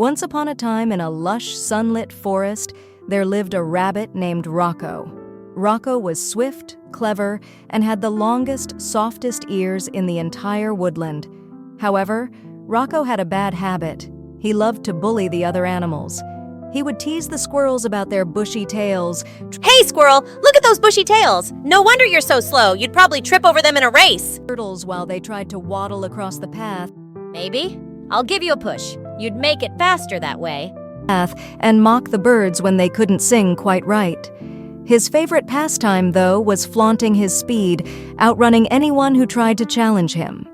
Once upon a time, in a lush, sunlit forest, there lived a rabbit named Rocco. Rocco was swift, clever, and had the longest, softest ears in the entire woodland. However, Rocco had a bad habit. He loved to bully the other animals. He would tease the squirrels about their bushy tails. Hey, squirrel! Look at those bushy tails! No wonder you're so slow. You'd probably trip over them in a race. Turtles while they tried to waddle across the path. Maybe. I'll give you a push. You'd make it faster that way. And mock the birds when they couldn't sing quite right. His favorite pastime, though, was flaunting his speed, outrunning anyone who tried to challenge him.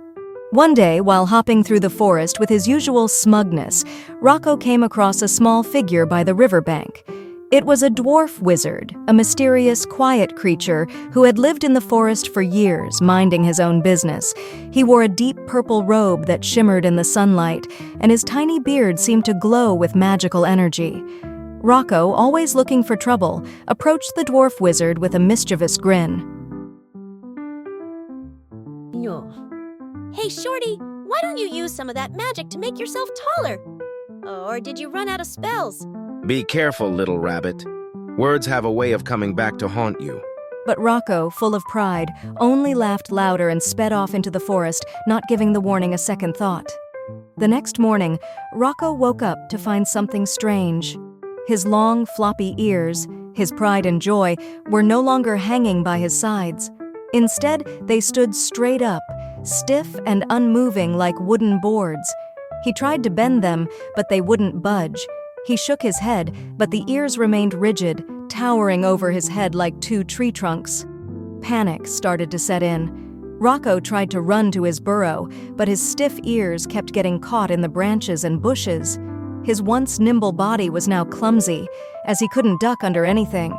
One day, while hopping through the forest with his usual smugness, Rocco came across a small figure by the riverbank. It was a dwarf wizard, a mysterious, quiet creature who had lived in the forest for years, minding his own business. He wore a deep purple robe that shimmered in the sunlight, and his tiny beard seemed to glow with magical energy. Rocco, always looking for trouble, approached the dwarf wizard with a mischievous grin. Hey, Shorty, why don't you use some of that magic to make yourself taller? Or did you run out of spells? Be careful, little rabbit. Words have a way of coming back to haunt you. But Rocco, full of pride, only laughed louder and sped off into the forest, not giving the warning a second thought. The next morning, Rocco woke up to find something strange. His long, floppy ears, his pride and joy, were no longer hanging by his sides. Instead, they stood straight up, stiff and unmoving like wooden boards. He tried to bend them, but they wouldn't budge. He shook his head, but the ears remained rigid, towering over his head like two tree trunks. Panic started to set in. Rocco tried to run to his burrow, but his stiff ears kept getting caught in the branches and bushes. His once nimble body was now clumsy, as he couldn't duck under anything.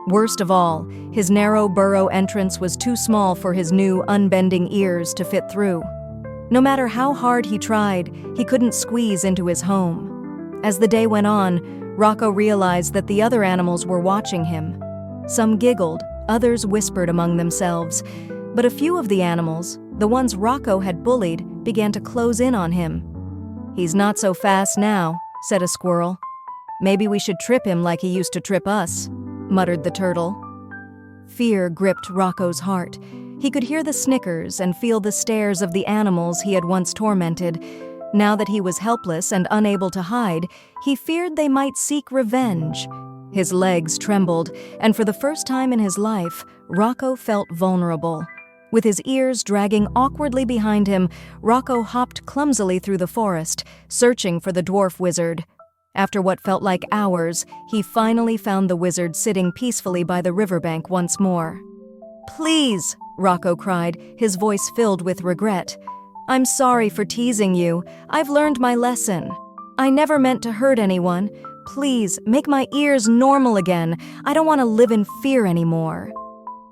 Worst of all, his narrow burrow entrance was too small for his new, unbending ears to fit through. No matter how hard he tried, he couldn't squeeze into his home. As the day went on, Rocco realized that the other animals were watching him. Some giggled, others whispered among themselves, but a few of the animals, the ones Rocco had bullied, began to close in on him. "He's not so fast now," said a squirrel. "Maybe we should trip him like he used to trip us," muttered the turtle. Fear gripped Rocco's heart. He could hear the snickers and feel the stares of the animals he had once tormented. Now that he was helpless and unable to hide, he feared they might seek revenge. His legs trembled, and for the first time in his life, Rocco felt vulnerable. With his ears dragging awkwardly behind him, Rocco hopped clumsily through the forest, searching for the dwarf wizard. After what felt like hours, he finally found the wizard sitting peacefully by the riverbank once more. "Please," Rocco cried, his voice filled with regret. "I'm sorry for teasing you. I've learned my lesson. I never meant to hurt anyone. Please, make my ears normal again. I don't want to live in fear anymore."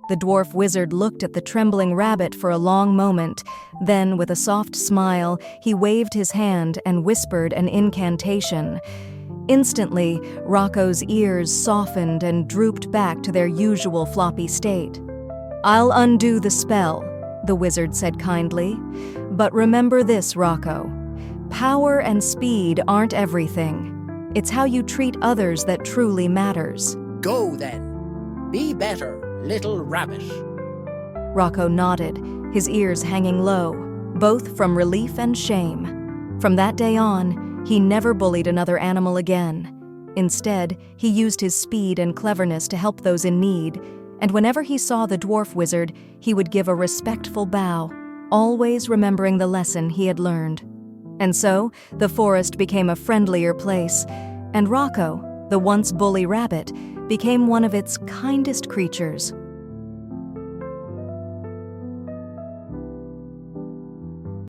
The dwarf wizard looked at the trembling rabbit for a long moment. Then, with a soft smile, he waved his hand and whispered an incantation. Instantly, Rocco's ears softened and drooped back to their usual floppy state. "I'll undo the spell," the wizard said kindly. "But remember this, Rocco. Power and speed aren't everything. It's how you treat others that truly matters." "Go then. Be better, little rabbit." Rocco nodded, his ears hanging low, both from relief and shame. From that day on, he never bullied another animal again. Instead, he used his speed and cleverness to help those in need, and whenever he saw the dwarf wizard, he would give a respectful bow, always remembering the lesson he had learned. And so, the forest became a friendlier place, and Rocco, the once bully rabbit, became one of its kindest creatures.